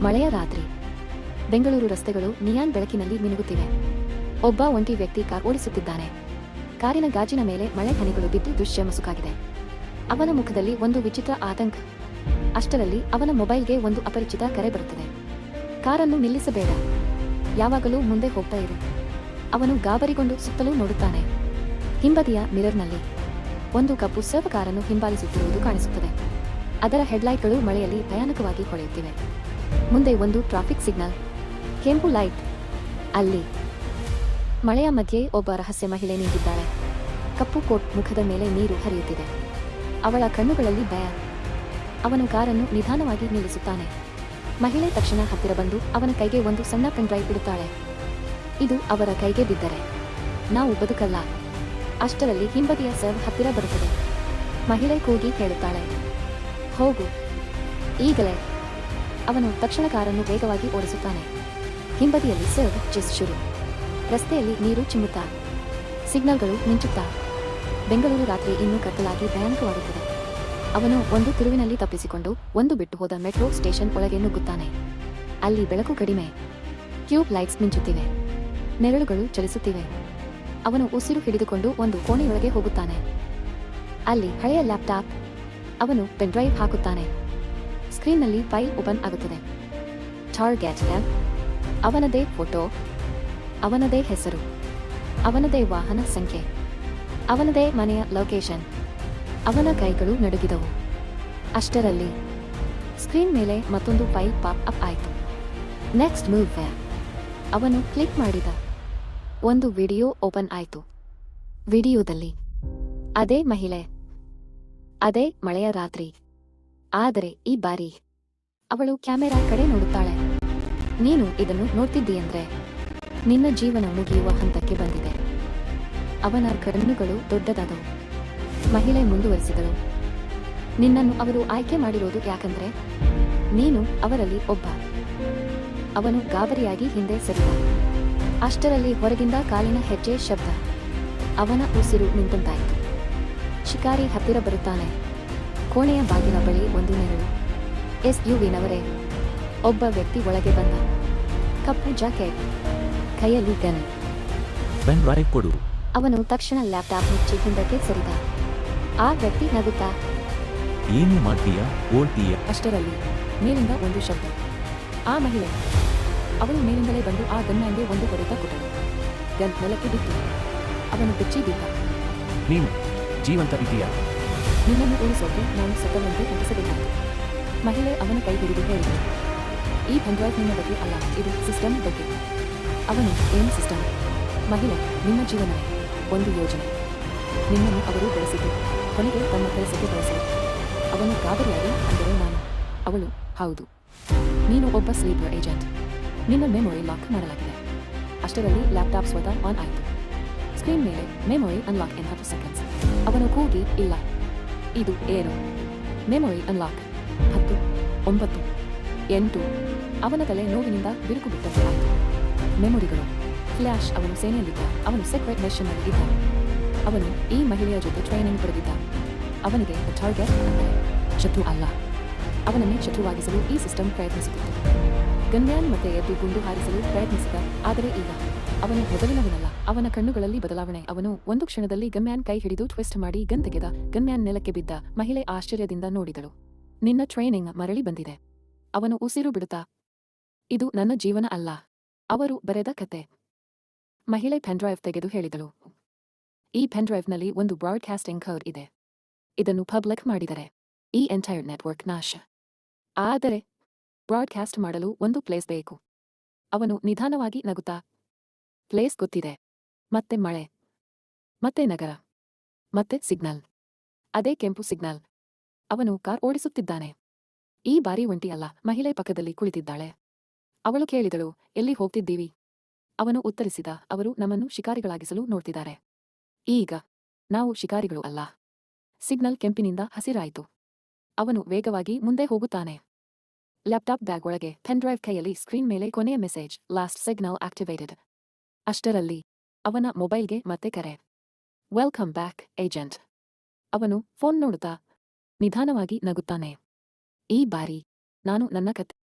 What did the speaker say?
ಮಳೆಯ ರಾತ್ರಿ. ಬೆಂಗಳೂರು ರಸ್ತೆಗಳು ನಿಯಾನ್ ಬೆಳಕಿನಲ್ಲಿ ಮಿನುಗುತ್ತಿವೆ. ಒಬ್ಬ ಒಂಟಿ ವ್ಯಕ್ತಿ ಕಾರ್ ಓಡಿಸುತ್ತಿದ್ದಾನೆ. ಕಾರಿನ ಗಾಜಿನ ಮೇಲೆ ಮಳೆ ಹನಿಗಳು ಬಿದ್ದು ದೃಶ್ಯ ಮಸುಕಾಗಿದೆ. ಅವನ ಮುಖದಲ್ಲಿ ಒಂದು ವಿಚಿತ್ರ ಆತಂಕ. ಅಷ್ಟರಲ್ಲಿ ಅವನ ಮೊಬೈಲ್ಗೆ ಒಂದು ಅಪರಿಚಿತ ಕರೆ ಬರುತ್ತದೆ. ಕಾರನ್ನು ನಿಲ್ಲಿಸಬೇಡ, ಯಾವಾಗಲೂ ಮುಂದೆ ಹೋಗ್ತಾ ಇರು. ಅವನು ಗಾಬರಿಗೊಂಡು ಸುತ್ತಲೂ ನೋಡುತ್ತಾನೆ. ಹಿಂಬದಿಯ ಮಿರರ್ನಲ್ಲಿ ಒಂದು ಕಪ್ಪು ಸರ್ವ್ ಕಾರನ್ನು ಹಿಂಬಾಲಿಸುತ್ತಿರುವುದು ಕಾಣಿಸುತ್ತದೆ. ಅದರ ಹೆಡ್ಲೈಟ್ಗಳು ಮಳೆಯಲ್ಲಿ ಭಯಾನಕವಾಗಿ ಹೊಳೆಯುತ್ತಿವೆ. ಮುಂದೆ ಒಂದು ಟ್ರಾಫಿಕ್ ಸಿಗ್ನಲ್, ಕೆಂಪು ಲೈಟ್. ಅಲ್ಲಿ ಮಳೆಯ ಮಧ್ಯೆ ಒಬ್ಬ ರಹಸ್ಯ ಮಹಿಳೆ ನಿಂತಿದ್ದಾಳೆ. ಕಪ್ಪು ಕೋಟ್, ಮುಖದ ಮೇಲೆ ನೀರು ಹರಿಯುತ್ತಿದೆ. ಅವಳ ಕಣ್ಣುಗಳಲ್ಲಿ ಭಯ. ಅವನು ಕಾರನ್ನು ನಿಧಾನವಾಗಿ ನಿಲ್ಲಿಸುತ್ತಾನೆ. ಮಹಿಳೆ ತಕ್ಷಣ ಹತ್ತಿರ ಬಂದು ಅವನ ಕೈಗೆ ಒಂದು ಸಣ್ಣ ಪೆನ್ ಡ್ರೈವ್ ಇಡುತ್ತಾಳೆ. ಇದು ಅವರ ಕೈಗೆ ಬಿದ್ದರೆ ನಾವು ಬದುಕಲ್ಲ. ಅಷ್ಟರಲ್ಲಿ ಹಿಂಬದಿಯ ಸರ್ವ್ ಹತ್ತಿರ ಬರುತ್ತದೆ. ಮಹಿಳೆ ಕೂಗಿ ಹೇಳುತ್ತಾಳೆ, ಹೋಗು ಈಗಲೇ. ಅವನು ತಕ್ಷಣ ಕಾರನ್ನು ವೇಗವಾಗಿ ಓಡಿಸುತ್ತಾನೆ. ಹಿಂಬದಿಯಲ್ಲಿ ಸರ್ವ್ ಚೆಸ್ ಶುರು. ರಸ್ತೆಯಲ್ಲಿ ನೀರು ಚಿಮ್ಮುತ್ತಾ, ಸಿಗ್ನಲ್ಗಳು ಮಿಂಚುತ್ತಾ. ಬೆಂಗಳೂರು ರಾತ್ರಿ ಇನ್ನೂ ಕತ್ತಲಾಗಿ ಭಯಾನಕವಾಗುತ್ತದೆ. ಅವನು ಒಂದು ತಿರುವಿನಲ್ಲಿ ತಪ್ಪಿಸಿಕೊಂಡು ಒಂದು ಬಿಟ್ಟು ಹೋದ ಮೆಟ್ರೋ ಸ್ಟೇಷನ್ ಒಳಗೆ ನುಗ್ಗುತ್ತಾನೆ. ಅಲ್ಲಿ ಬೆಳಕು ಕಡಿಮೆ, ಟ್ಯೂಬ್ ಲೈಟ್ಸ್ ಮಿಂಚುತ್ತಿವೆ, ನೆರಳುಗಳು ಚಲಿಸುತ್ತಿವೆ. ಅವನು ಉಸಿರು ಹಿಡಿದುಕೊಂಡು ಒಂದು ಕೋಣೆಯೊಳಗೆ ಹೋಗುತ್ತಾನೆ. ಅಲ್ಲಿ ಹಳೆಯ ಲ್ಯಾಪ್ಟಾಪ್. ಅವನು ಪೆನ್ ಡ್ರೈವ್ ಹಾಕುತ್ತಾನೆ. ಸ್ಕ್ರೀನ್ನಲ್ಲಿ ಫೈಲ್ ಓಪನ್ ಆಗುತ್ತದೆ. ಟಾರ್ಗೆಟ್, ಅವನದೇ ಫೋಟೋ, ಅವನದೇ ಹೆಸರು, ಅವನದೇ ವಾಹನ ಸಂಖ್ಯೆ, ಅವನದೇ ಮನೆಯ ಲೊಕೇಶನ್. ಅವನ ಕೈಗಳು ನಡುಗಿದವು. ಅಷ್ಟರಲ್ಲಿ ಸ್ಕ್ರೀನ್ ಮೇಲೆ ಮತ್ತೊಂದು ಫೈಲ್ ಪಾಪ್ ಅಪ್ ಆಯಿತು. Next move. ಅವನು ಕ್ಲಿಕ್ ಮಾಡಿದ. ಒಂದು ವಿಡಿಯೋ ಓಪನ್ ಆಯಿತು. ವಿಡಿಯೋದಲ್ಲಿ ಅದೇ ಮಹಿಳೆ, ಅದೇ ಮಳೆಯ ರಾತ್ರಿ. ಆದರೆ ಈ ಬಾರಿ ಅವಳು ಕ್ಯಾಮೆರಾ ಕಡೆ ನೋಡುತ್ತಾಳೆ. ನೀನು ಇದನ್ನು ನೋಡ್ತಿದ್ದೀಯಂದ್ರೆ ನಿನ್ನ ಜೀವನ ಮುಗಿಯುವ ಹಂತಕ್ಕೆ ಬಂದಿದೆ. ಅವನ ಕಣ್ಣುಗಳು ದೊಡ್ಡದಾದವು. ಮಹಿಳೆ ಮುಂದುವರಿಸಿದಳು, ನಿನ್ನನ್ನು ಅವರು ಆಯ್ಕೆ ಮಾಡಿರೋದು ಯಾಕಂದ್ರೆ ನೀನು ಅವರಲ್ಲಿ ಒಬ್ಬ. ಅವನು ಗಾಬರಿಯಾಗಿ ಹಿಂದೆ ಸರಿದ. ಅಷ್ಟರಲ್ಲಿ ಹೊರಗಿಂದ ಕಾಲಿನ ಹೆಜ್ಜೆ ಶಬ್ದ. ಅವನ ಉಸಿರು ನಿಂತಂತಾಯಿತು. ಶಿಕಾರಿ ಹತ್ತಿರ ಬರುತ್ತಾನೆ. ಕೋಣೆಯ ಬಾಗಿಲ ಬಳಿ ಒಂದು ನೆರಳು. SUVನವರೇ. ಒಬ್ಬ ವ್ಯಕ್ತಿ ಒಳಗೆ ಬಂದ. ಕಪ್ಪು ಜಾಕೆಟ್, ಕೈಯಲ್ಲಿ ಗನ್. ಪೆನ್ ಡ್ರೈವ್ ಕೊಡು. ಅವನು ತಕ್ಷಣ ಲ್ಯಾಪ್ಟಾಪ್ ಮುಚ್ಚಿ ಹಿಂದಕ್ಕೆ ಸರಿದ. ಆ ವ್ಯಕ್ತಿ ನಗುತ್ತಾ, ಏನು ಮಾಡ್ತೀಯಾ, ಓಡ್ತೀಯ? ಅಷ್ಟರಲ್ಲಿ ಮೇಲಿಂದ ಒಂದು ಶಬ್ದ. ಆ ಮಹಿಳೆ. ಅವಳು ಮೇಲಿಂದಲೇ ಬಂದು ಆ ಗನ್ಮ್ಯಾನ್ಗೆ ಒಂದು ಹೊಡೆತ ಕೊಟ್ಟಳು. ಗನ್ ನೆಲಕ್ಕೆ ಬಿತ್ತು. ಅವನು ಬೆಚ್ಚಿ ಬಿದ್ದ. ನೀನು ಜೀವಂತ ಇದೆಯಾ? ನಿನ್ನನ್ನು ಉಳಿಸೋಕೆ ನಾನು ಸತ್ತವಂತೆ ನಟಿಸಬೇಕಾಯಿತು. ಮಹಿಳೆ ಅವನ ಕೈ ಹಿಡಿದು ಹೇಳಿದಳು, ಈ ಪೆನ್ ಡ್ರೈವ್ ನಿನ್ನ ಬಗ್ಗೆ ಅಲ್ಲ, ಇದು ಸಿಸ್ಟಮ್ ಬಗ್ಗೆ. ಅವನು, ಏನು ಸಿಸ್ಟಮ್? ಮಹಿಳೆ, ನಿಮ್ಮ ಜೀವನವೇ ಒಂದು ಯೋಜನೆ. ನಿನ್ನನ್ನು ಅವರು ಬೆಳೆಸಿದ್ದು, ಕೊನೆಗೆ ತಮ್ಮ ಕೆಲಸಕ್ಕೆ ಬಳಸಿದರು. ಅವನು ಗಾಬರಿಯಾಗಿ, ಅಂದರೆ ನಾನು? ಅವಳು, ಹೌದು, ನೀನು ಒಬ್ಬ ಸ್ಲೀಪರ್ ಏಜೆಂಟ್. ನಿನ್ನ ಮೆಮೊರಿ ಲಾಕ್ ಮಾಡಲಾಗಿದೆ. ಅಷ್ಟರಲ್ಲಿ ಲ್ಯಾಪ್ಟಾಪ್ ಸ್ವತಃ ಆನ್ ಆಯಿತು. ಸ್ಕ್ರೀನ್ ಮೇಲೆ ಮೆಮೊರಿ ಅನ್ಲಾಕ್ ಇನ್ 10 ಸೆಕೆಂಡ್ಸ್. ಅವನು ಕೂಗಿ, ಇಲ್ಲ, ಇದು 7, ಮೆಮೊರಿ ಅನ್ಲಾಕ್ 10, 9, 8. ಅವನ ತಲೆ ನೋವಿನಿಂದ ಬಿರುಕು ಬಿಟ್ಟಂತೆ ಆಯಿತು. ಮೆಮೊರಿಗಳು ಫ್ಲ್ಯಾಶ್. ಅವನು ಸೇನೆಯಲ್ಲಿದ್ದ. ಅವನು ಸೀಕ್ರೆಟ್ ಮಿಷನ್ನಲ್ಲಿ ಇದ್ದ. ಅವನು ಈ ಮಹಿಳೆಯ ಜೊತೆ ಟ್ರೈನಿಂಗ್ ಪಡೆದಿದ್ದ. ಅವನಿಗೆ ಟಾರ್ಗೆಟ್ ಅಂದರೆ ಶತ್ರು ಅಲ್ಲ. ಅವನನ್ನೇ ಶತ್ರುವಾಗಿಸಲು ಈ ಸಿಸ್ಟಮ್ ಪ್ರಯತ್ನಿಸುತ್ತಿತ್ತು. ಗನ್ಮ್ಯಾನ್ ಮತ್ತೆ ಎದ್ದು ಗುಂಡು ಹಾರಿಸಲು ಪ್ರಯತ್ನಿಸಿದ. ಆದರೆ ಈಗ ಅವನು ಮೊದಲಿನವನಲ್ಲ. ಅವನ ಕಣ್ಣುಗಳಲ್ಲಿ ಬದಲಾವಣೆ. ಅವನು ಒಂದು ಕ್ಷಣದಲ್ಲಿ ಗನ್ಮ್ಯಾನ್ ಕೈ ಹಿಡಿದು ಟ್ವಿಸ್ಟ್ ಮಾಡಿ ಗನ್ ತೆಗೆದ. ಗನ್ಮ್ಯಾನ್ ನೆಲಕ್ಕೆ ಬಿದ್ದ. ಮಹಿಳೆ ಆಶ್ಚರ್ಯದಿಂದ ನೋಡಿದಳು. ನಿನ್ನ ಟ್ರೈನಿಂಗ್ ಮರಳಿ ಬಂದಿದೆ. ಅವನು ಉಸಿರು ಬಿಡುತ್ತಾ, ಇದು ನನ್ನ ಜೀವನ ಅಲ್ಲ, ಅವರು ಬರೆದ ಕತೆ. ಮಹಿಳೆ ಪೆನ್ ಡ್ರೈವ್ ತೆಗೆದು ಹೇಳಿದಳು, ಈ ಪೆನ್ ಡ್ರೈವ್ನಲ್ಲಿ ಒಂದು ಬ್ರಾಡ್ಕಾಸ್ಟಿಂಗ್ ಕೋಡ್ ಇದೆ. ಇದನ್ನು ಪಬ್ಲಿಕ್ ಮಾಡಿದರೆ ಈ ಎಂಟೈರ್ ನೆಟ್ವರ್ಕ್ ನಾಶ. ಆದರೆ ಬ್ರಾಡ್ಕಾಸ್ಟ್ ಮಾಡಲು ಒಂದು ಪ್ಲೇಸ್ ಬೇಕು. ಅವನು ನಿಧಾನವಾಗಿ ನಗುತ್ತಾ, ಪ್ಲೇಸ್ ಗೊತ್ತಿದೆ. ಮತ್ತೆ ಮಳೆ, ಮತ್ತೆ ನಗರ, ಮತ್ತೆ ಸಿಗ್ನಲ್. ಅದೇ ಕೆಂಪು ಸಿಗ್ನಲ್. ಅವನು ಕಾರ್ ಓಡಿಸುತ್ತಿದ್ದಾನೆ. ಈ ಬಾರಿ ಒಂಟಿ ಅಲ್ಲ. ಮಹಿಳೆ ಪಕ್ಕದಲ್ಲಿ ಕುಳಿತಿದ್ದಾಳೆ. ಅವಳು ಕೇಳಿದಳು, ಎಲ್ಲಿ ಹೋಗ್ತಿದ್ದೀವಿ? ಅವನು ಉತ್ತರಿಸಿದ, ಅವರು ನಮ್ಮನ್ನು ಶಿಕಾರಿಗಳಾಗಿಸಲು ನೋಡ್ತಿದ್ದಾರೆ. ಈಗ ನಾವು ಶಿಕಾರಿಗಳು ಅಲ್ಲ. ಸಿಗ್ನಲ್ ಕೆಂಪಿನಿಂದ ಹಸಿರಾಯಿತು. ಅವನು ವೇಗವಾಗಿ ಮುಂದೆ ಹೋಗುತ್ತಾನೆ. ಲ್ಯಾಪ್ಟಾಪ್ ಬ್ಯಾಗ್ ಒಳಗೆ ಪೆನ್ ಡ್ರೈವ್ ಕೈಯಲ್ಲಿ ಸ್ಕ್ರೀನ್ ಮೇಲೆ ಕೊನೆಯ ಮೆಸೇಜ್, ಲಾಸ್ಟ್ ಸಿಗ್ನಲ್ ಆಕ್ಟಿವೇಟೆಡ್. ಅಷ್ಟರಲ್ಲಿ ಅವನ ಮೊಬೈಲ್ಗೆ ಮತ್ತೆ ಕರೆ. Welcome back agent. ಅವನು ಫೋನ್ ನೋಡುತ್ತಾ ನಿಧಾನವಾಗಿ ನಗುತ್ತಾನೆ. ಈ ಬಾರಿ ನಾನು ನನ್ನ ಕತೆ